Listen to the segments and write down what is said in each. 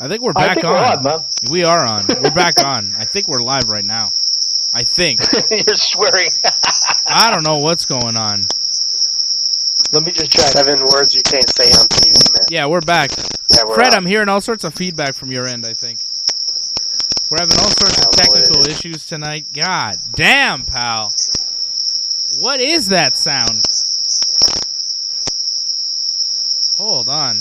I think we're I back think on. we're on, man. We are on. We're back on. I think we're live right now. I think. You're swearing. I don't know what's going on. Let me just check. 7 words you can't say on TV, man. Yeah, we're back. Yeah, we're Fred, on. I'm hearing all sorts of feedback from your end, I think. We're having all sorts of technical issues tonight. God damn, pal. What is that sound? Hold on.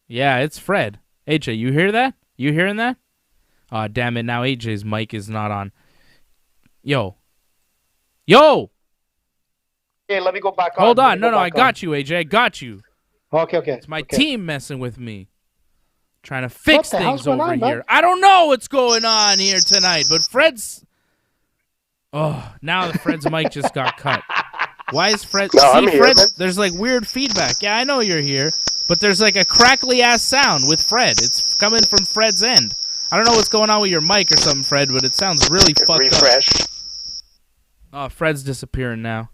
Yeah, it's Fred. AJ, you hear that? You hearing that? Aw, damn it. Now AJ's mic is not on. Yo. Yo! Okay, let me go back on. Hold on. No, I got you, AJ. I got you. Okay. It's my team messing with me. Trying to fix What the hell's things going over on, here. man? I don't know what's going on here tonight, but Fred's... Oh, now Fred's mic just got cut. Why is Fred... No, See, I'm here, Fred, man. there's like weird feedback. Yeah, I know you're here, but there's like a crackly-ass sound with Fred. It's coming from Fred's end. I don't know what's going on with your mic or something, Fred, but it sounds really fucked Refresh. up. Oh, Fred's disappearing now.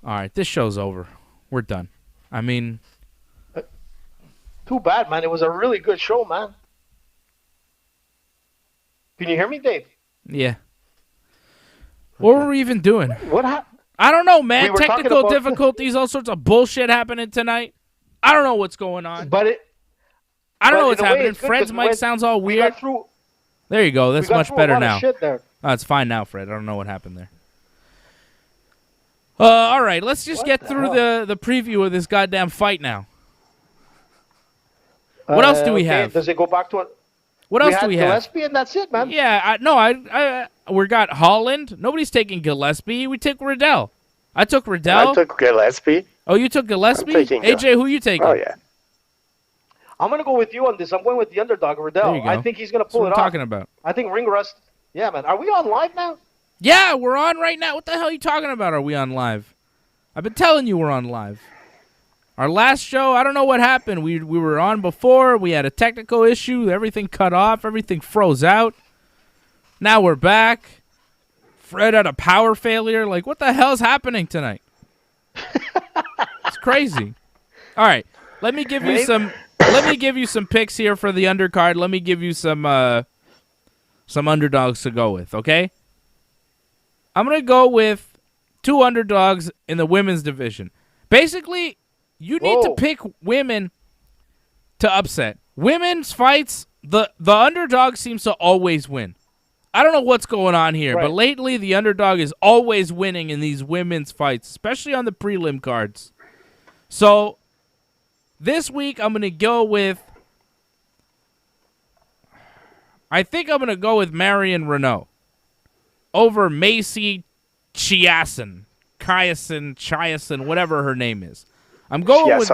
All right, this show's over. We're done. I mean... Too bad, man. It was a really good show, man. Can you hear me, Dave? Yeah. What were we even doing? What happened? I don't know, man. We were talking Technical about- difficulties, all sorts of bullshit happening tonight. I don't know what's going on. But I don't know but what's in a way, happening. it's good Fred's 'cause mic sounds all we weird. got through, There you go. That's we got much through better a lot now. Of shit there. Oh, it's fine now, Fred. I don't know what happened there. All right, let's just get through the preview of this goddamn fight now. What else do we have? Does it go back to it? What else do we have? Gillespie, and that's it, man. Yeah, we got Holland. Nobody's taking Gillespie. We took Riddell. I took Riddell. I took Gillespie. Oh, you took Gillespie? I'm taking AJ, who you taking? Oh, yeah. I'm going to go with you on this. I'm going with the underdog, Riddell. There you go. I think he's going to That's pull what it I'm off. talking about. I think ring rust. Yeah, man. Are we on live now? Yeah, we're on right now. What the hell are you talking about? Are we on live? I've been telling you we're on live. Our last show, I don't know what happened. We were on before. We had a technical issue. Everything cut off. Everything froze out. Now we're back. Fred had a power failure. Like, what the hell's happening tonight? It's crazy. All right, let me give you some. Let me give you some picks here for the undercard. Let me give you some underdogs to go with. Okay. I'm gonna go with 2 underdogs in the women's division. Basically, you need to pick women to upset. Women's fights, the underdog seems to always win. I don't know what's going on here, but lately the underdog is always winning in these women's fights, especially on the prelim cards. So this week I'm going to go with, I think I'm going to go with Marion Renault over Macy Chiasson, whatever her name is. I'm going with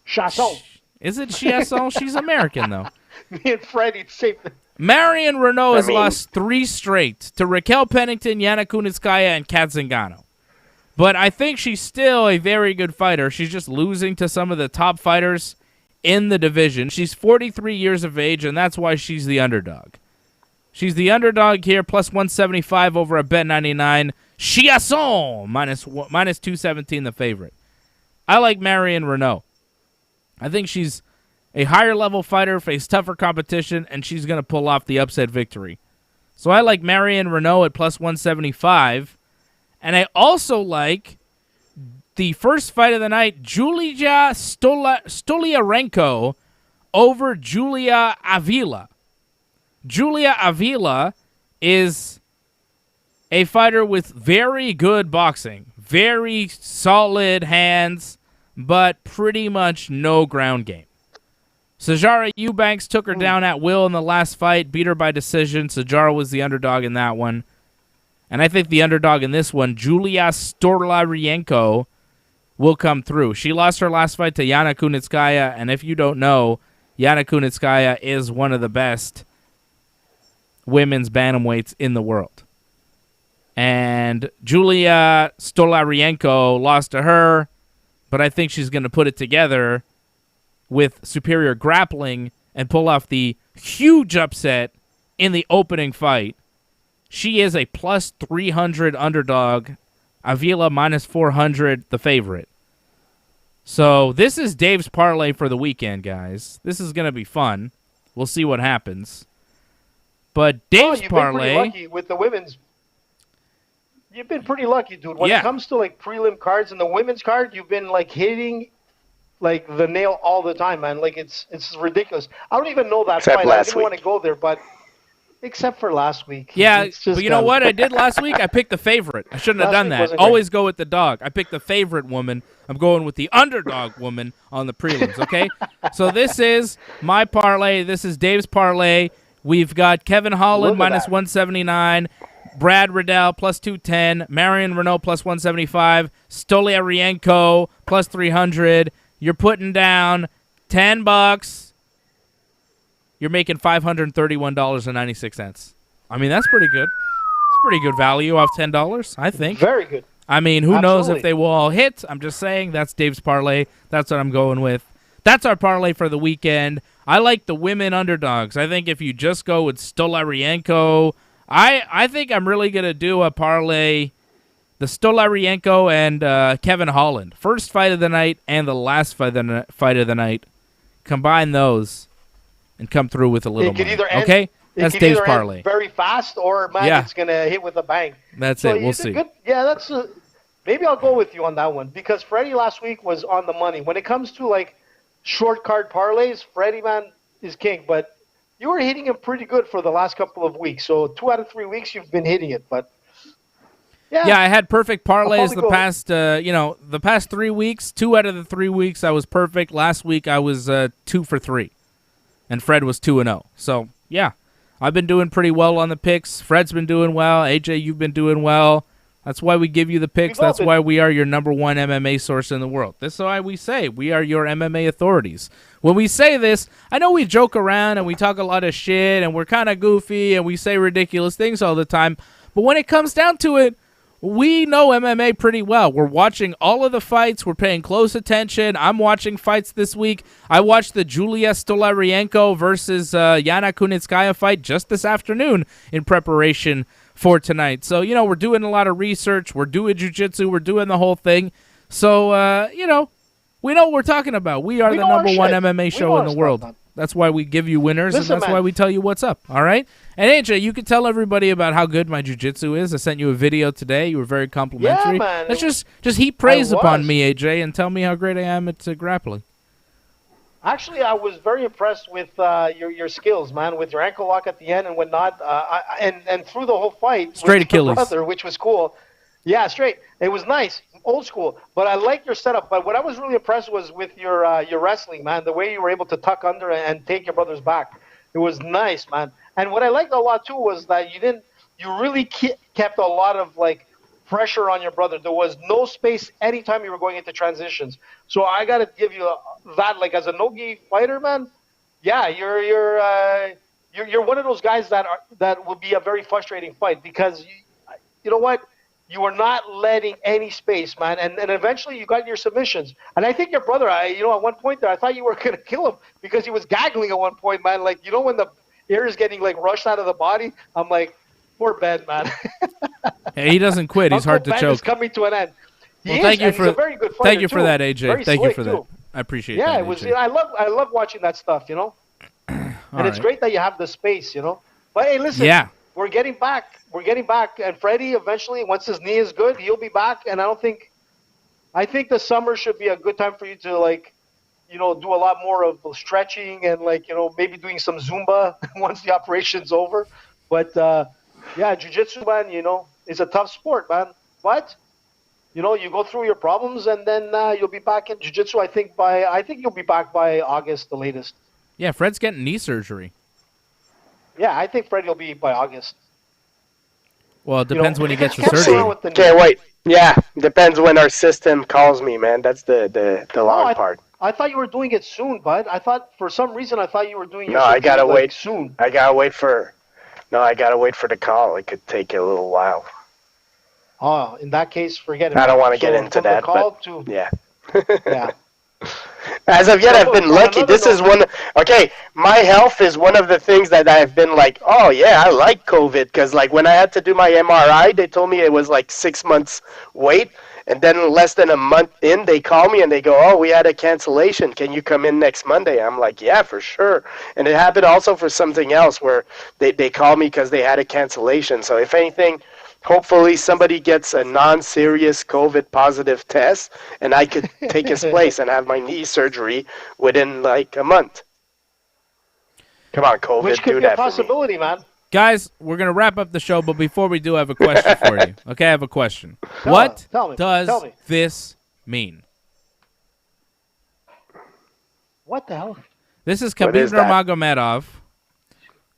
Chasson. Is it Chiasson? She's American though. Me and Freddie safe. Marion Renault has lost 3 straight to Raquel Pennington, Yana Kunitskaya, and Kat Zingano. But I think she's still a very good fighter. She's just losing to some of the top fighters in the division. She's 43 years of age, and that's why she's the underdog. She's the underdog here, plus 175 over a Bet99. Chiasson, minus 217 the favorite. I like Marion Renault. I think she's a higher-level fighter, face tougher competition, and she's going to pull off the upset victory. So I like Marion Renault at plus 175. And I also like the first fight of the night, Julia Stoliarenko over Julia Avila. Julia Avila is a fighter with very good boxing, very solid hands, but pretty much no ground game. Sijara Eubanks took her down at will in the last fight, beat her by decision. Sijara was the underdog in that one. And I think the underdog in this one, Julia Stoliarenko, will come through. She lost her last fight to Yana Kunitskaya, and if you don't know, Yana Kunitskaya is one of the best women's bantamweights in the world. And Julia Stoliarenko lost to her, but I think she's going to put it together with superior grappling and pull off the huge upset in the opening fight. She is a plus 300 underdog. Avila minus 400 the favorite. So this is Dave's parlay for the weekend, guys. This is going to be fun. We'll see what happens. But Dave's you've parlay... been pretty lucky with the women's. You've been pretty lucky, dude. When it comes to like prelim cards and the women's card, you've been like hitting like the nail all the time, man. Like it's ridiculous. I don't even know that fight. I didn't want to go there, but except for last week. Yeah, but you know what I did last week? I picked the favorite. I shouldn't have done that. Always go with the dog. I picked the favorite woman. I'm going with the underdog woman on the prelims, okay? So this is my parlay. This is Dave's parlay. We've got Kevin Holland minus 179, Brad Riddell plus 210, Marion Renault plus 175, Stoliarenko plus 300. You're putting down $10. You're making $531.96. I mean, that's pretty good. It's pretty good value off $10, I think. Very good. I mean, who knows if they will all hit? I'm just saying that's Dave's parlay. That's what I'm going with. That's our parlay for the weekend. I like the women underdogs. I think if you just go with Stoliarenko, I think I'm really going to do a parlay, the Stoliarenko and Kevin Holland. First fight of the night and the last fight of the night. Combine those and come through with a little money. Okay? That's Dave's parlay. Very fast or, it's going to hit with a bang. That's it. We'll see. That's maybe I'll go with you on that one because Freddie last week was on the money. When it comes to, like, short card parlays, Freddie, man, is king. But you were hitting him pretty good for the last couple of weeks. So 2 out of 3 weeks you've been hitting it. But yeah, I had perfect parlays the past 3 weeks. 2 out of the 3 weeks I was perfect. Last week I was 2 for 3, and Fred was 2-0. So yeah, I've been doing pretty well on the picks. Fred's been doing well. AJ, you've been doing well. That's why we give you the picks. That's why we are your number one MMA source in the world. That's why we say we are your MMA authorities. When we say this, I know we joke around and we talk a lot of shit and we're kind of goofy and we say ridiculous things all the time. But when it comes down to it, we know MMA pretty well. We're watching all of the fights. We're paying close attention. I'm watching fights this week. I watched the Julia Stoliarenko versus Yana Kunitskaya fight just this afternoon in preparation for tonight. So, we're doing a lot of research. We're doing jiu-jitsu. We're doing the whole thing. So, we know what we're talking about. We are the number one MMA show in the world. That's why we give you winners, and that's why we tell you what's up, all right? And, AJ, you can tell everybody about how good my jiu-jitsu is. I sent you a video today. You were very complimentary. Yeah, man. Let's just heap praise upon me, AJ, and tell me how great I am at grappling. Actually, I was very impressed with your skills, man, with your ankle lock at the end and whatnot, and through the whole fight. Straight Achilles. Brother, which was cool. Yeah, straight. It was nice, old school. But I like your setup. But what I was really impressed was with your wrestling, man, the way you were able to tuck under and take your brother's back. It was nice, man. And what I liked a lot, too, was that you really kept a lot of, like, pressure on your brother. There was no space anytime you were going into transitions. So I got to give you that, like, as a no-gi fighter, man. Yeah, you're one of those guys that will be a very frustrating fight because you know what, you were not letting any space, man, and eventually you got your submissions. And I think your brother, at one point there, I thought you were gonna kill him because he was gaggling at one point, man. Like, when the air is getting like rushed out of the body, I'm like, poor Ben, man. Hey, he doesn't quit. He's hard to choke. Is coming to an end. Thank you for that, AJ. Thank you for that. I appreciate that. Yeah, it was. I love watching that stuff, and it's great that you have the space, But hey, listen, we're getting back. And Freddie, eventually, once his knee is good, he'll be back. And I think the summer should be a good time for you to, like, do a lot more of stretching and, like, maybe doing some Zumba once the operation's over. But jiu-jitsu, man, is a tough sport, man. But you go through your problems, and then you'll be back in jiu-jitsu. I think you'll be back by August, the latest. Yeah, Fred's getting knee surgery. Yeah, I think Fred will be by August. Well, it depends when he gets the surgery. Can't wait. Yeah, depends when our system calls me, man. That's the long part. I thought you were doing it soon, bud. For some reason, I thought you were doing it I gotta wait soon. I gotta wait for the call. It could take a little while. Oh, in that case, forget it. I don't want to get into that, yeah. Yeah. As of yet, I've been lucky. This is my health is one of the things that I've been like, oh, yeah, I like COVID. Because, like, when I had to do my MRI, they told me it was, like, 6 months wait. And then less than a month in, they call me and they go, oh, we had a cancellation. Can you come in next Monday? I'm like, yeah, for sure. And it happened also for something else where they call me because they had a cancellation. So if anything, hopefully somebody gets a non-serious COVID positive test and I could take his place and have my knee surgery within like a month. Come on, COVID, Which could do be a that possibility, man. Guys, we're going to wrap up the show, but before we do, I have a question for you. Okay, I have a question. Tell me. Does this mean? What the hell? This is Khabib Nurmagomedov.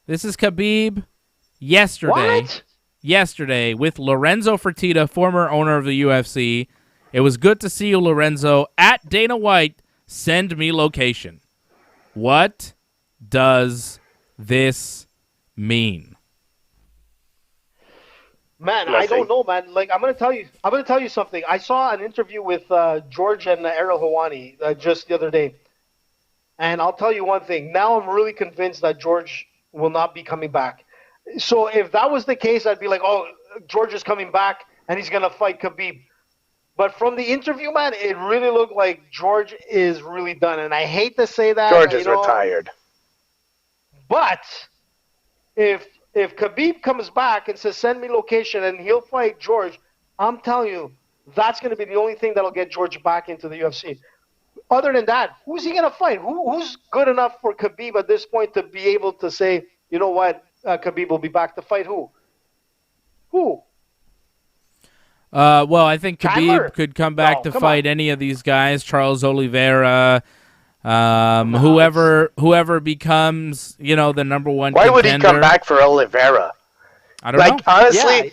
This is Khabib yesterday with Lorenzo Fertitta, former owner of the UFC. It was good to see you, Lorenzo. At Dana White, send me location. What does this mean? Man, I don't know, man. Like, I'm gonna tell you something. I saw an interview with George and Ariel Helwani just the other day, and I'll tell you one thing. Now I'm really convinced that George will not be coming back. So if that was the case, I'd be like, oh, George is coming back and he's gonna fight Khabib. But from the interview, man, it really looked like George is really done, and I hate to say that. George is retired. But if Khabib comes back and says, send me location, and he'll fight George, I'm telling you, that's going to be the only thing that'll get George back into the UFC. Other than that, who's he going to fight? Who's good enough for Khabib at this point to be able to say, you know what, Khabib will be back to fight who? Who? Well, I think Khabib could come back to fight any of these guys, Charles Oliveira, whoever becomes, the number one contender. Why would he come back for Oliveira? I don't know. Honestly,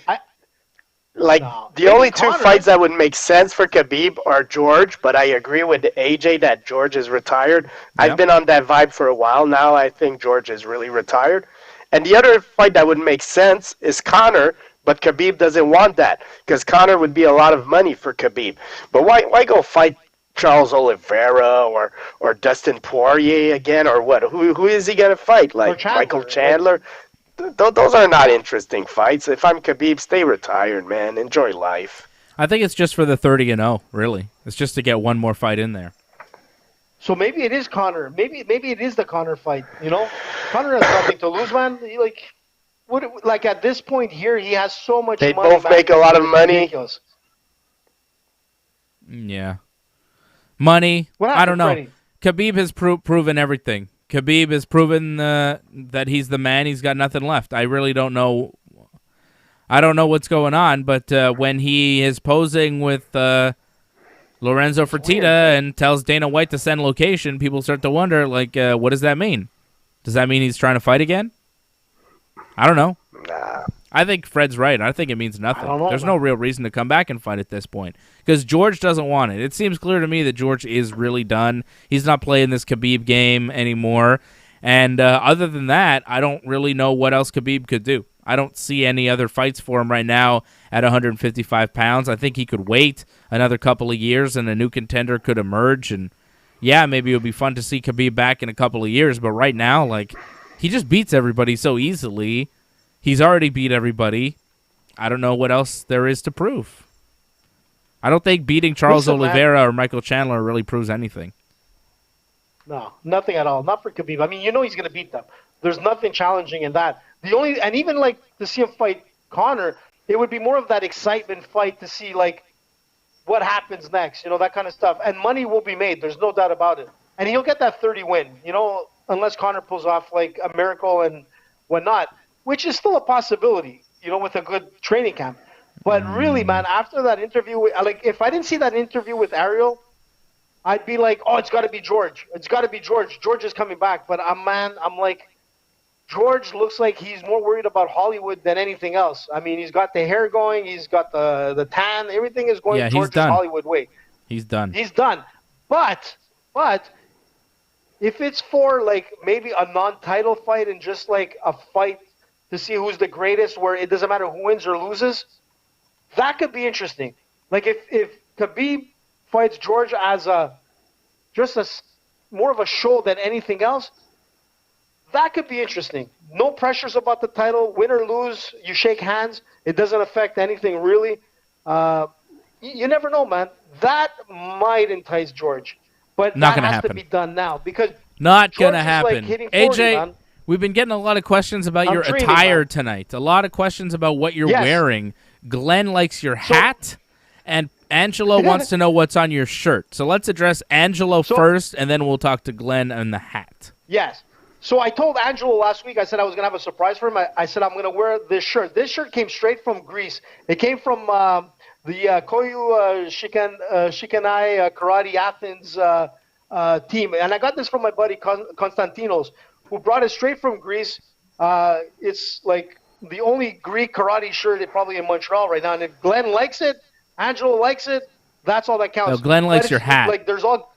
the only two fights that would make sense for Khabib are George, but I agree with AJ that George is retired. Yep. I've been on that vibe for a while now. I think George is really retired. And the other fight that would make sense is Conor, but Khabib doesn't want that because Conor would be a lot of money for Khabib. But why go fight Charles Oliveira or Dustin Poirier again or what? Who is he going to fight? Like Michael Chandler? Those are not interesting fights. If I'm Khabib, stay retired, man. Enjoy life. I think it's just for the 30-0, really. It's just to get one more fight in there. So maybe it is Conor. Maybe it is the Conor fight, Conor has nothing to lose, man. Like at this point here, he has so much money. They both make a lot of money. Ridiculous. Yeah. Money, I don't know. Freddie? Khabib has proven everything. Khabib has proven that he's the man. He's got nothing left. I really don't know. I don't know what's going on, but when he is posing with Lorenzo Fertitta and tells Dana White to send location, people start to wonder, what does that mean? Does that mean he's trying to fight again? I don't know. Nah. I think Fred's right. I think it means nothing. There's no real reason to come back and fight at this point because George doesn't want it. It seems clear to me that George is really done. He's not playing this Khabib game anymore. And other than that, I don't really know what else Khabib could do. I don't see any other fights for him right now at 155 pounds. I think he could wait another couple of years and a new contender could emerge. And, yeah, maybe it would be fun to see Khabib back in a couple of years. But right now, he just beats everybody so easily. He's already beat everybody. I don't know what else there is to prove. I don't think beating Charles Oliveira or Michael Chandler really proves anything. No, nothing at all. Not for Khabib. I mean, he's going to beat them. There's nothing challenging in that. And even to see him fight Conor, it would be more of that excitement fight to see what happens next, that kind of stuff. And money will be made. There's no doubt about it. And he'll get that 30 win, unless Conor pulls off a miracle and whatnot. Which is still a possibility, with a good training camp. But really, man, after that interview, if I didn't see that interview with Ariel, I'd be like, oh, it's got to be George. It's got to be George. George is coming back. But I'm like, George looks like he's more worried about Hollywood than anything else. I mean, he's got the hair going. He's got the tan. Everything is going George's Hollywood way. He's done. He's done. But if it's for, maybe a non-title fight and just, a fight to see who's the greatest, where it doesn't matter who wins or loses, that could be interesting. If Khabib fights George as more of a show than anything else, that could be interesting. No pressures about the title. Win or lose, you shake hands. It doesn't affect anything really. you never know, man. That might entice George, but Not that gonna has happen. to be done now because Not George gonna is happen. like hitting 40, AJ, man. we've been getting a lot of questions about I'm your dreaming, attire man. tonight. A lot of questions about what you're Yes. wearing. Glenn likes your hat, and Angelo wants to know what's on your shirt. So let's address Angelo first, and then we'll talk to Glenn and the hat. Yes. So I told Angelo last week, I said I was going to have a surprise for him. I said I'm going to wear this shirt. This shirt came straight from Greece. It came from the Koyu Shikanai Karate Athens team. And I got this from my buddy Konstantinos, who brought it straight from Greece. It's like the only Greek karate shirt probably in Montreal right now. And if Glenn likes it, Angelo likes it, that's all that counts. So Glenn likes your hat. Like there's all...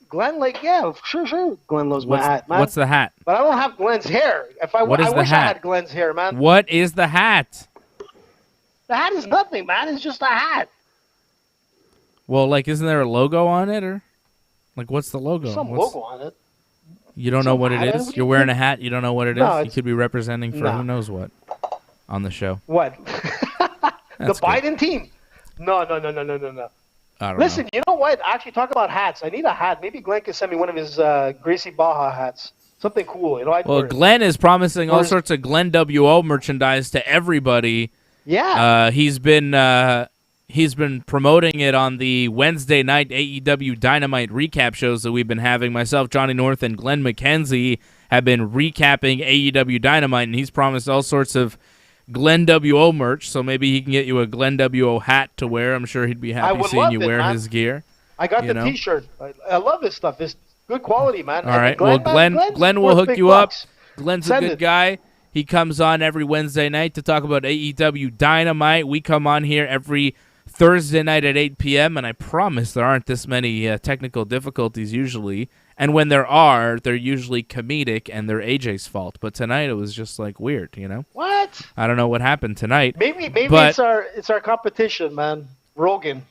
Glenn, like, yeah, sure. Glenn loves my hat, man. What's the hat? But I don't have Glenn's hair. I wish I had Glenn's hair, man. What is the hat? The hat is nothing, man. It's just a hat. Well, like, isn't there a logo on it, or like, what's the logo? Some logo on it. You don't know what it is? You're wearing a hat. You don't know what it is? No, you could be representing for who knows what on the show. What? The Biden team? No. Listen, you know what? Actually, talk about hats. I need a hat. Maybe Glenn can send me one of his Gracie Baja hats. Something cool. Well, Glenn is promising all sorts of Glenn WO merchandise to everybody. Yeah. He's been promoting it on the Wednesday night AEW Dynamite recap shows that we've been having. Myself, Johnny North, and Glenn McKenzie have been recapping AEW Dynamite, and he's promised all sorts of Glenn WO merch, so maybe he can get you a Glenn WO hat to wear. I'm sure he'd be happy seeing you wear his gear. I got the T-shirt. I love this stuff. It's good quality, man. All right. Glenn will hook you up. Glenn's a good guy. He comes on every Wednesday night to talk about AEW Dynamite. We come on here every Thursday night at 8 p.m., and I promise there aren't this many technical difficulties usually. And when there are, they're usually comedic, and they're AJ's fault. But tonight it was just like weird, you know? What? I don't know what happened tonight. Maybe it's our competition, man. Rogan.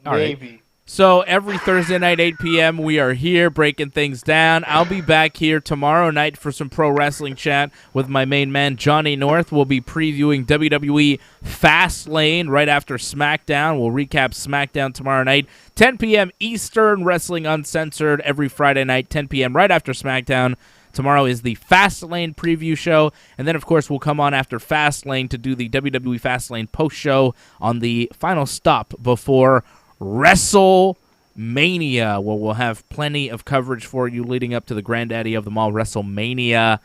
Maybe. Right. So every Thursday night, 8 p.m., we are here breaking things down. I'll be back here tomorrow night for some pro wrestling chat with my main man, Johnny North. We'll be previewing WWE Fastlane right after SmackDown. We'll recap SmackDown tomorrow night, 10 p.m. Eastern, Wrestling Uncensored every Friday night, 10 p.m. right after SmackDown. Tomorrow is the Fastlane preview show, and then, of course, we'll come on after Fastlane to do the WWE Fastlane post-show on the final stop before WrestleMania, where we'll have plenty of coverage for you leading up to the granddaddy of them all, WrestleMania,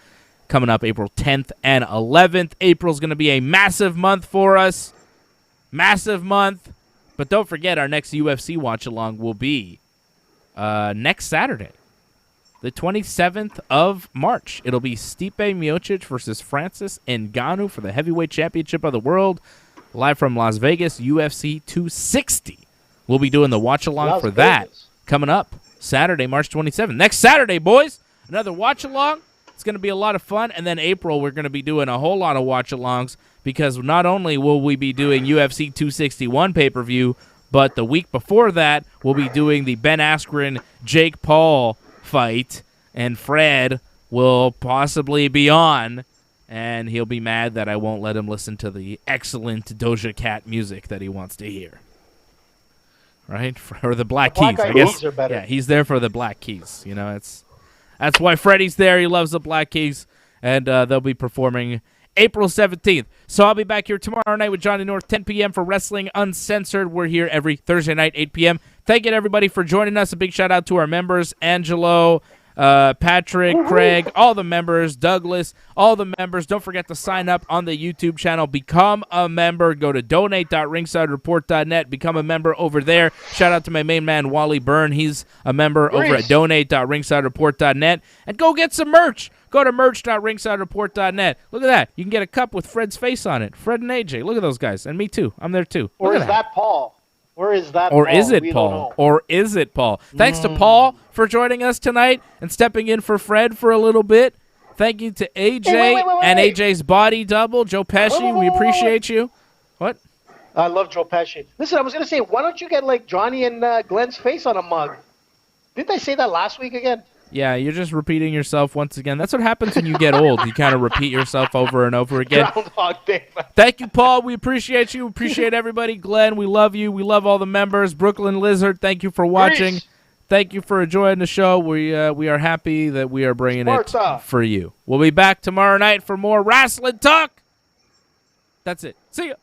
coming up April 10th and 11th. April's going to be a massive month for us. Massive month. But don't forget, our next UFC watch-along will be next Saturday, the 27th of March. It'll be Stipe Miocic versus Francis Ngannou for the heavyweight championship of the world, live from Las Vegas, UFC 260. We'll be doing the watch-along for that coming up Saturday, March 27th. Next Saturday, boys, another watch-along. It's going to be a lot of fun. And then April, we're going to be doing a whole lot of watch-alongs because not only will we be doing UFC 261 pay-per-view, but the week before that, we'll be doing the Ben Askren-Jake Paul fight, and Fred will possibly be on, and he'll be mad that I won't let him listen to the excellent Doja Cat music that he wants to hear. Right? Or the Black Keys, I guess. Yeah, he's there for the Black Keys. You know, that's why Freddie's there. He loves the Black Keys, and they'll be performing April 17th. So I'll be back here tomorrow night with Johnny North, 10 p.m. for Wrestling Uncensored. We're here every Thursday night, 8 p.m. Thank you to everybody for joining us. A big shout out to our members, Angelo, Patrick, Craig, all the members, Douglas, all the members. Don't forget to sign up on the YouTube channel. Become a member. Go to donate.ringsidereport.net. Become a member over there. Shout out to my main man, Wally Byrne. He's a member over at donate.ringsidereport.net. And go get some merch. Go to merch.ringsidereport.net. Look at that. You can get a cup with Fred's face on it. Fred and AJ. Look at those guys. And me too. I'm there too. Or is that Paul? Or is that Paul? Or is it Paul? Or is it Paul? Thanks to Paul for joining us tonight and stepping in for Fred for a little bit. Thank you to AJ and AJ's body double, Joe Pesci. We appreciate you. What? I love Joe Pesci. Listen, I was going to say, why don't you get like Johnny and Glenn's face on a mug? Didn't I say that last week again? Yeah, you're just repeating yourself once again. That's what happens when you get old. You kind of repeat yourself over and over again. Groundhog Day, man. Thank you, Paul. We appreciate you. Appreciate everybody. Glenn, we love you. We love all the members. Brooklyn Lizard, thank you for watching. Greece. Thank you for enjoying the show. We are happy that we are bringing it for you. We'll be back tomorrow night for more wrestling talk. That's it. See ya.